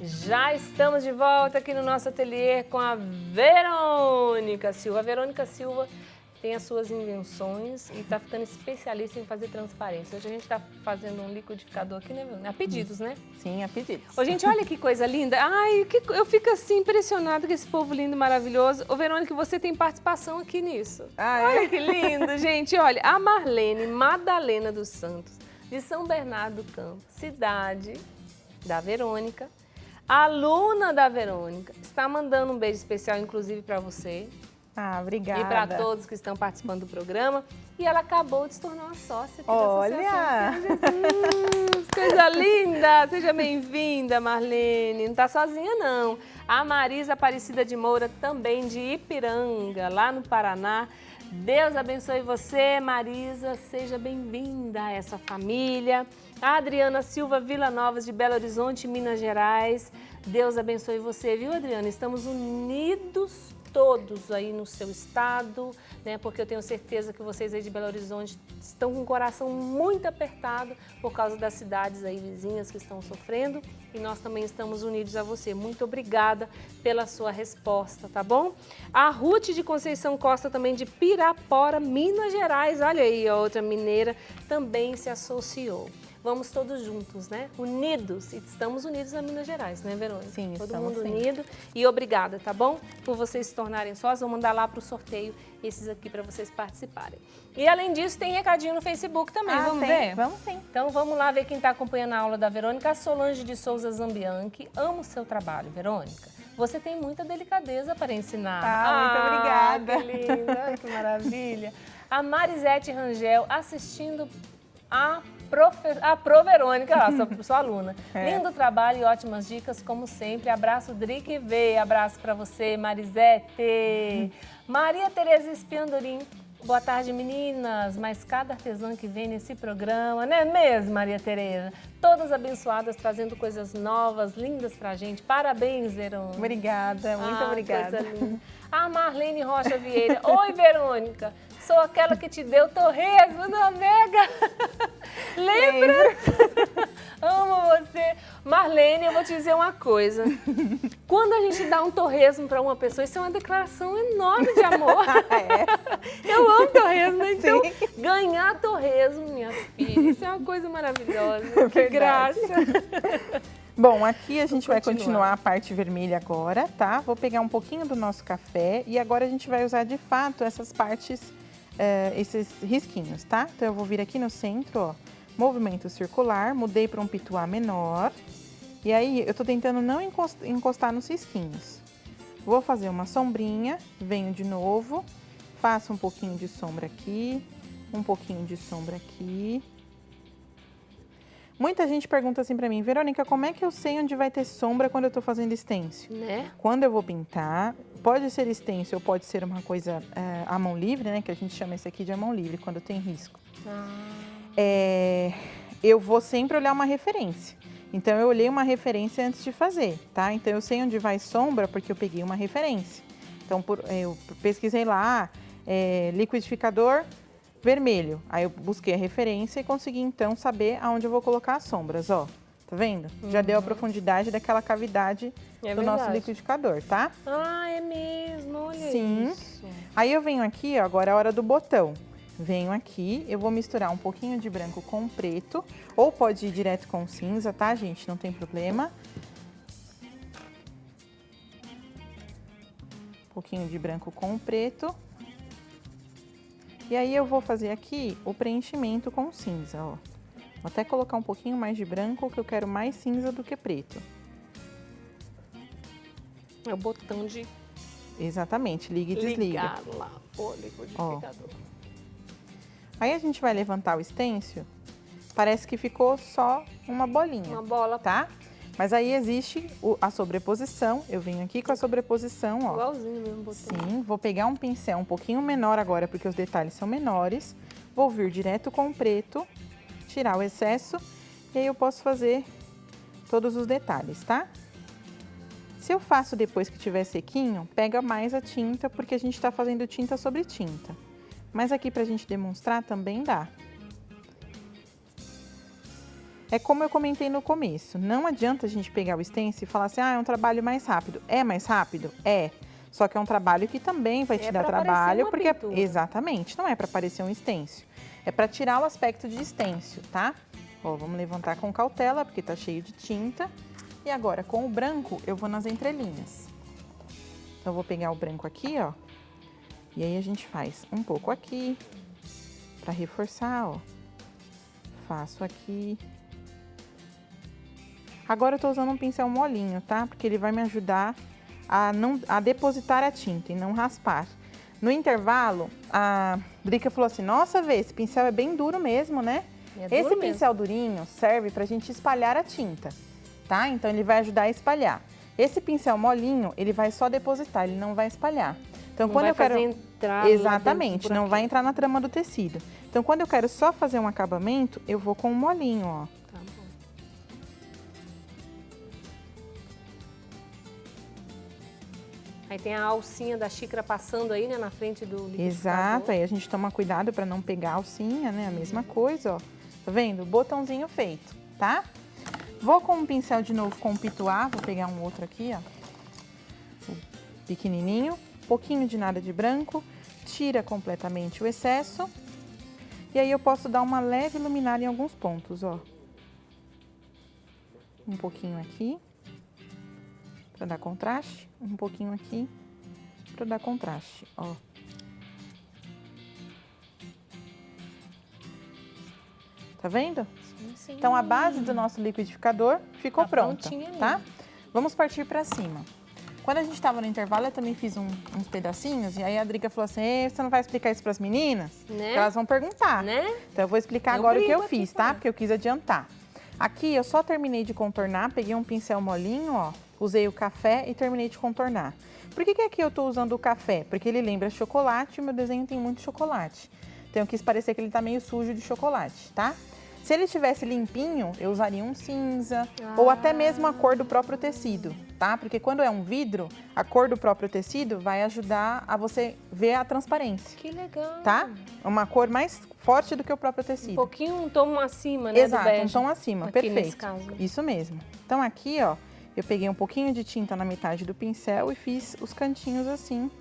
Já estamos de volta aqui no nosso ateliê com a Verônica Silva. A Verônica Silva tem as suas invenções e está ficando especialista em fazer transparência. Hoje a gente está fazendo um liquidificador aqui, né, Verônica? A pedidos, né? Sim, a pedidos. Ô, gente, olha que coisa linda. Ai, eu fico assim impressionada com esse povo lindo e maravilhoso. Ô, Verônica, você tem participação aqui nisso. Olha que lindo, gente. Olha, a Marlene Madalena dos Santos, de São Bernardo do Campo, cidade da Verônica, aluna da Verônica, está mandando um beijo especial, inclusive, para você. Ah, obrigada. E para todos que estão participando do programa. E ela acabou de se tornar uma sócia aqui Olha! da Associação. Coisa linda! Seja bem-vinda, Marlene. Não está sozinha, não. A Marisa Aparecida de Moura, também de Ipiranga, lá no Paraná. Deus abençoe você, Marisa. Seja bem-vinda a essa família. A Adriana Silva Vila Novas, de Belo Horizonte, Minas Gerais. Deus abençoe você, viu, Adriana? Estamos unidos todos aí no seu estado, né? Porque eu tenho certeza que vocês aí de Belo Horizonte estão com o coração muito apertado por causa das cidades aí vizinhas que estão sofrendo e nós também estamos unidos a você. Muito obrigada pela sua resposta, tá bom? A Ruth de Conceição Costa, também de Pirapora, Minas Gerais, olha aí, a outra mineira, também se associou. Vamos todos juntos, né? Unidos. E estamos unidos na Minas Gerais, né, Verônica? Sim, todo estamos mundo sim. unido. E obrigada, tá bom? Por vocês se tornarem sócios. Vou mandar lá para o sorteio esses aqui para vocês participarem. E além disso, tem recadinho no Facebook também. Vamos ver? Vamos sim. Então vamos lá ver quem está acompanhando a aula da Verônica. A Solange de Souza Zambianchi. Amo o seu trabalho, Verônica. Você tem muita delicadeza para ensinar. Muito obrigada. Que linda, que maravilha. A Marisete Rangel assistindo a Pro Verônica, sua aluna. Lindo trabalho e ótimas dicas, como sempre. Abraço, Drique V. Abraço para você, Marisete. Maria Tereza Espiandorim. Boa tarde, meninas. Mas cada artesã que vem nesse programa, não é mesmo, Maria Tereza? Todas abençoadas, trazendo coisas novas, lindas pra gente. Parabéns, Verônica. Obrigada, muito obrigada. Coisa linda. A Marlene Rocha Vieira. Oi, Verônica. Sou aquela que te deu torresmo na Mega. Lembra? Amo você. Marlene, eu vou te dizer uma coisa. Quando a gente dá um torresmo para uma pessoa, isso é uma declaração enorme de amor. Eu amo torresmo, então ganhar torresmo, minha filha, isso é uma coisa maravilhosa. Que graça. Bom, aqui a gente vai continuar a parte vermelha agora, tá? Vou pegar um pouquinho do nosso café e agora a gente vai usar de fato essas partes, esses risquinhos, tá? Então eu vou vir aqui no centro, ó, movimento circular, mudei para um pituá menor. E aí eu tô tentando não encostar nos risquinhos. Vou fazer uma sombrinha, venho de novo, faço um pouquinho de sombra aqui, um pouquinho de sombra aqui. Muita gente pergunta assim pra mim, Verônica, como é que eu sei onde vai ter sombra quando eu tô fazendo stencil? Né? Quando eu vou pintar, pode ser stencil ou pode ser uma coisa à mão livre, né? Que a gente chama esse aqui de à mão livre, quando tem risco. Eu vou sempre olhar uma referência. Então, eu olhei uma referência antes de fazer, tá? Então, eu sei onde vai sombra porque eu peguei uma referência. Então, eu pesquisei lá, liquidificador vermelho. Aí, eu busquei a referência e consegui, então, saber aonde eu vou colocar as sombras, ó. Tá vendo? Já deu a profundidade daquela cavidade do nosso liquidificador, tá? Ah, é mesmo, olha isso. Aí, eu venho aqui, ó, agora é a hora do botão. Venho aqui, eu vou misturar um pouquinho de branco com preto, ou pode ir direto com cinza, tá, gente? Não tem problema. Um pouquinho de branco com preto. E aí eu vou fazer aqui o preenchimento com cinza, ó. Vou até colocar um pouquinho mais de branco, que eu quero mais cinza do que preto. É o botão de... Exatamente, liga e desliga. Ligar lá o liquidificador. Aí a gente vai levantar o stencil, parece que ficou só uma bolinha. Uma bola. Tá? Mas aí existe a sobreposição, eu venho aqui com a sobreposição, ó. Igualzinho mesmo botão. Sim, vou pegar um pincel um pouquinho menor agora, porque os detalhes são menores. Vou vir direto com o preto, tirar o excesso, e aí eu posso fazer todos os detalhes, tá? Se eu faço depois que tiver sequinho, pega mais a tinta, porque a gente tá fazendo tinta sobre tinta. Mas aqui pra gente demonstrar também dá. É como eu comentei no começo, não adianta a gente pegar o stencil e falar assim, é um trabalho mais rápido. É mais rápido? É. Só que é um trabalho que também vai te dar trabalho, porque exatamente, não é para parecer um stencil. É para tirar o aspecto de stencil, tá? Ó, vamos levantar com cautela, porque tá cheio de tinta. E agora, com o branco, eu vou nas entrelinhas. Então, eu vou pegar o branco aqui, ó. E aí, a gente faz um pouco aqui, para reforçar, ó. Faço aqui. Agora, eu tô usando um pincel molinho, tá? Porque ele vai me ajudar a depositar a tinta e não raspar. No intervalo, a Drica falou assim, nossa, Vê, esse pincel é bem duro mesmo, né? Esse pincel durinho serve pra gente espalhar a tinta, tá? Então, ele vai ajudar a espalhar. Esse pincel molinho, ele vai só depositar, ele não vai espalhar. Então, quando eu quero entrar exatamente, não vai entrar na trama do tecido. Então, quando eu quero só fazer um acabamento, eu vou com o molinho, ó. Tá bom. Aí tem a alcinha da xícara passando aí, né, na frente do liquidificador. Exato, aí a gente toma cuidado para não pegar a alcinha, né, a mesma coisa, ó. Tá vendo? Botãozinho feito, tá? Vou com um pincel de novo com o pituá, vou pegar um outro aqui, ó. O pequenininho, pouquinho de nada de branco, tira completamente o excesso. E aí eu posso dar uma leve iluminada em alguns pontos, ó. Um pouquinho aqui, para dar contraste, um pouquinho aqui, para dar contraste, ó. Tá vendo? Sim. Então, a base do nosso liquidificador ficou pronta, tá? Ali. Vamos partir para cima. Quando a gente estava no intervalo, eu também fiz uns pedacinhos, e aí a Drica falou assim, você não vai explicar isso para as meninas? Né? Porque elas vão perguntar. Né? Então, eu vou explicar agora o que eu fiz, tá? Porque eu quis adiantar. Aqui, eu só terminei de contornar, peguei um pincel molinho, ó, usei o café e terminei de contornar. Por que aqui eu tô usando o café? Porque ele lembra chocolate e o meu desenho tem muito chocolate. Então, eu quis parecer que ele tá meio sujo de chocolate, tá? Se ele estivesse limpinho, eu usaria um cinza ou até mesmo a cor do próprio tecido, tá? Porque quando é um vidro, a cor do próprio tecido vai ajudar a você ver a transparência. Que legal. Tá? Uma cor mais forte do que o próprio tecido. Um pouquinho, um tom acima, né? Exato, do bege. um tom acima, Aqui perfeito. nesse caso. Isso mesmo. Então aqui, ó, eu peguei um pouquinho de tinta na metade do pincel e fiz os cantinhos assim,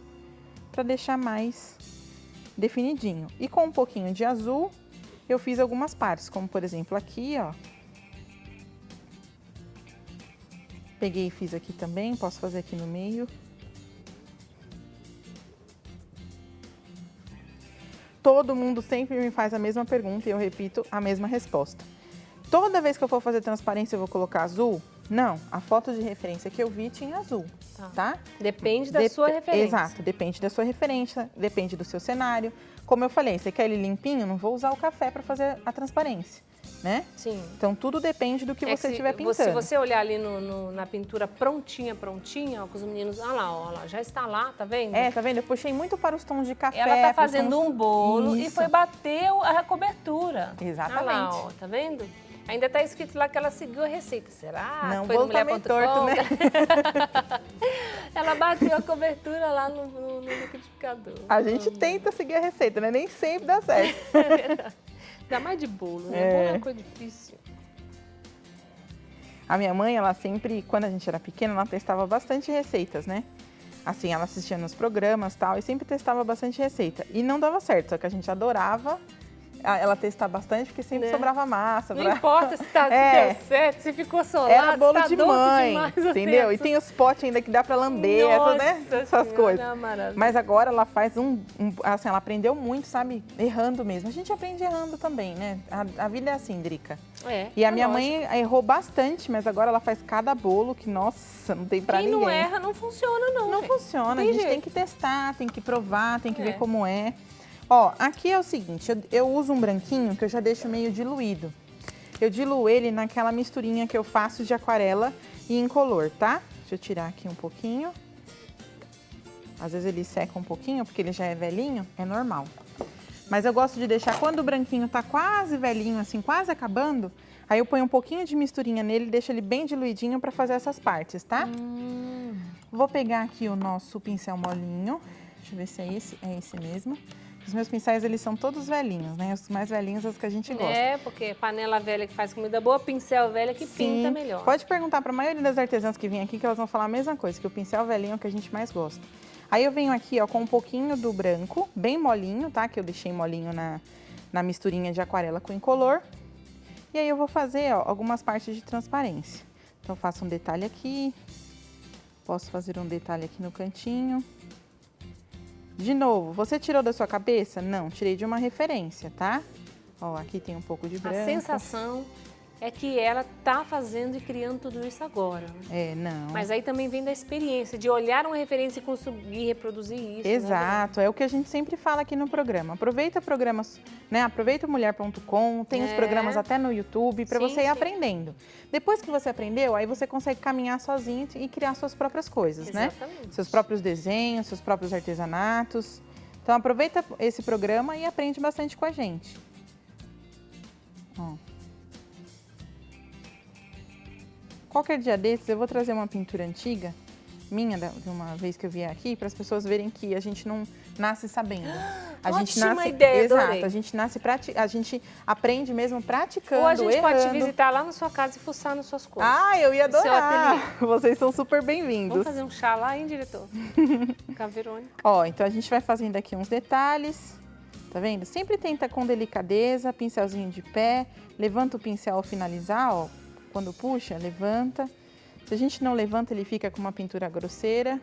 pra deixar mais definidinho. E com um pouquinho de azul, eu fiz algumas partes, como por exemplo aqui, ó. Peguei e fiz aqui também, posso fazer aqui no meio. Todo mundo sempre me faz a mesma pergunta e eu repito a mesma resposta. Toda vez que eu for fazer transparência, eu vou colocar azul? Não, a foto de referência que eu vi tinha azul, tá? Depende da sua referência. Exato, depende da sua referência, depende do seu cenário. Como eu falei, você quer ele limpinho, não vou usar o café para fazer a transparência, né? Sim. Então, tudo depende do que você estiver pintando. Se você olhar ali na pintura prontinha, ó, com os meninos, ó lá, já está lá, tá vendo? É, tá vendo? Eu puxei muito para os tons de café. Ela tá fazendo um bolo Isso. e foi bater a cobertura. Exatamente. Olha lá, ó, tá vendo? Ainda tá escrito lá que ela seguiu a receita. Será? Não, foi vou também torto, né? Ela bateu a cobertura lá no liquidificador. A gente tenta seguir a receita, né? Nem sempre dá certo. É verdade. Ainda mais de bolo, né? Bolo é uma coisa difícil. A minha mãe, ela sempre, quando a gente era pequena, ela testava bastante receitas, né? Assim, ela assistia nos programas e tal, e sempre testava bastante receita. E não dava certo, só que a gente adorava ela testar bastante, porque sempre sobrava massa. Não importa se deu certo, se ficou solado, era bolo tá de doce mãe, demais, entendeu? Assim, e tem os potes ainda que dá pra lamber, essas coisas. Mas agora ela faz assim, ela aprendeu muito, sabe? Errando mesmo. A gente aprende errando também, né? A vida é assim, Drica. E a minha mãe errou bastante, mas agora ela faz cada bolo que, nossa, não tem pra ninguém. Quem não erra não funciona, não. Não funciona, a gente tem que testar, tem que provar, tem que ver como é. Ó, aqui é o seguinte, eu uso um branquinho que eu já deixo meio diluído. Eu diluo ele naquela misturinha que eu faço de aquarela e incolor, tá? Deixa eu tirar aqui um pouquinho. Às vezes ele seca um pouquinho, porque ele já é velhinho, é normal. Mas eu gosto de deixar, quando o branquinho tá quase velhinho, assim, quase acabando, aí eu ponho um pouquinho de misturinha nele e deixo ele bem diluidinho pra fazer essas partes, tá? Vou pegar aqui o nosso pincel molinho. Deixa eu ver se é esse mesmo. Os meus pincéis, eles são todos velhinhos, né? Os mais velhinhos, os que a gente gosta. É, porque panela velha que faz comida boa, pincel velho que pinta melhor. Pode perguntar para a maioria das artesãs que vêm aqui que elas vão falar a mesma coisa, que o pincel velhinho é o que a gente mais gosta. Aí eu venho aqui, ó, com um pouquinho do branco, bem molinho, tá? Que eu deixei molinho na misturinha de aquarela com incolor. E aí eu vou fazer, ó, algumas partes de transparência. Então, eu faço um detalhe aqui. Posso fazer um detalhe aqui no cantinho. De novo, você tirou da sua cabeça? Não, tirei de uma referência, tá? Ó, aqui tem um pouco de branco. A sensação é que ela tá fazendo e criando tudo isso agora. É, não. Mas aí também vem da experiência, de olhar uma referência e conseguir reproduzir isso. Exato, né? É o que a gente sempre fala aqui no programa. Aproveita programas, né? Aproveita mulher.com, tem os programas até no YouTube para você ir aprendendo. Depois que você aprendeu, aí você consegue caminhar sozinho e criar suas próprias coisas, Exatamente. né? Seus próprios desenhos, seus próprios artesanatos. Então aproveita esse programa e aprende bastante com a gente. Ó. Qualquer dia desses eu vou trazer uma pintura antiga minha, de uma vez que eu vier aqui, para as pessoas verem que a gente não nasce sabendo. Ótima ideia, exato, adorei. a gente aprende mesmo praticando, Ou a gente pode te errando. visitar lá na sua casa e fuçar nas suas coisas. Ah, eu ia No seu adorar! Vocês são super bem-vindos. Vamos fazer um chá lá, hein, diretor? Com a Verônica. Ó, então a gente vai fazendo aqui uns detalhes, tá vendo? Sempre tenta com delicadeza, pincelzinho de pé, levanta o pincel ao finalizar, ó. Quando puxa, levanta. Se a gente não levanta, ele fica com uma pintura grosseira.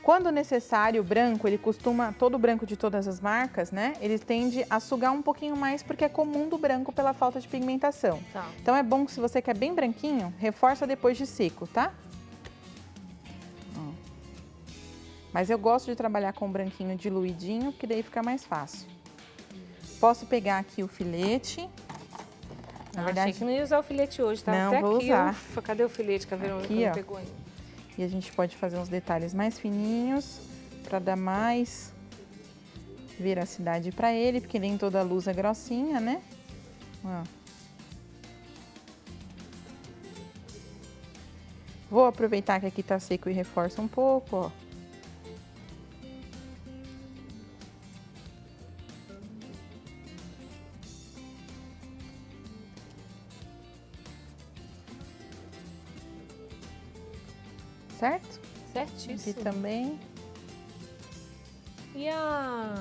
Quando necessário, o branco, ele costuma, todo o branco de todas as marcas, né? Ele tende a sugar um pouquinho mais porque é comum do branco pela falta de pigmentação. Tá. Então é bom que se você quer bem branquinho, reforça depois de seco, tá? Ó. Mas eu gosto de trabalhar com branquinho diluidinho, porque daí fica mais fácil. Posso pegar aqui o filete. Na verdade, achei que não ia usar o filete hoje, tá? Não, até vou aqui, usar. Ufa, cadê o filete que a Verônica Aqui, não ó. pegou ainda? E a gente pode fazer uns detalhes mais fininhos para dar mais veracidade para ele, porque nem toda luz é grossinha, né? Ó. Vou aproveitar que aqui tá seco e reforço um pouco, ó. Certo? Certíssimo. Aqui também. E a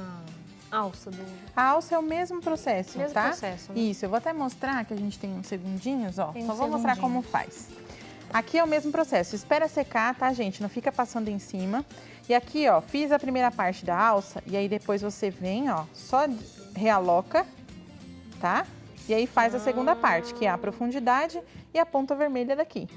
alça do... A alça é o mesmo processo, Mesmo tá? processo, né? Isso, eu vou até mostrar que a gente tem uns segundinhos, ó. Tem Só uns vou mostrar como segundinhos. faz. Aqui é o mesmo processo, espera secar, tá, gente? Não fica passando em cima. E aqui, ó, fiz a primeira parte da alça e aí depois você vem, ó, só realoca, tá? E aí faz a segunda parte, que é a profundidade e a ponta vermelha daqui.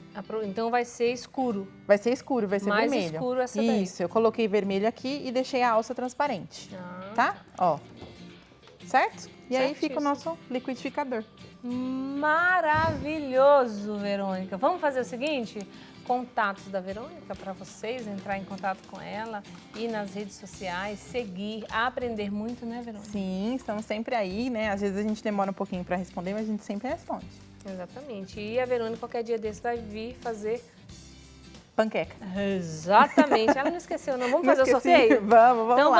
Então vai ser escuro. Vai ser escuro, vai ser Mais vermelho. escuro essa daí. Isso, eu coloquei vermelho aqui e deixei a alça transparente, tá? Ó, certo? E aí fica o nosso liquidificador. Maravilhoso, Verônica. Vamos fazer o seguinte? Contatos da Verônica para vocês, entrar em contato com ela, ir nas redes sociais, seguir, aprender muito, né, Verônica? Sim, estamos sempre aí, né? Às vezes a gente demora um pouquinho para responder, mas a gente sempre responde. Exatamente. E a Verônica, qualquer dia desse, vai vir fazer... Panqueca. Exatamente. Ela não esqueceu, não. Vamos Não fazer o esqueci. sorteio? Vamos Então, lá.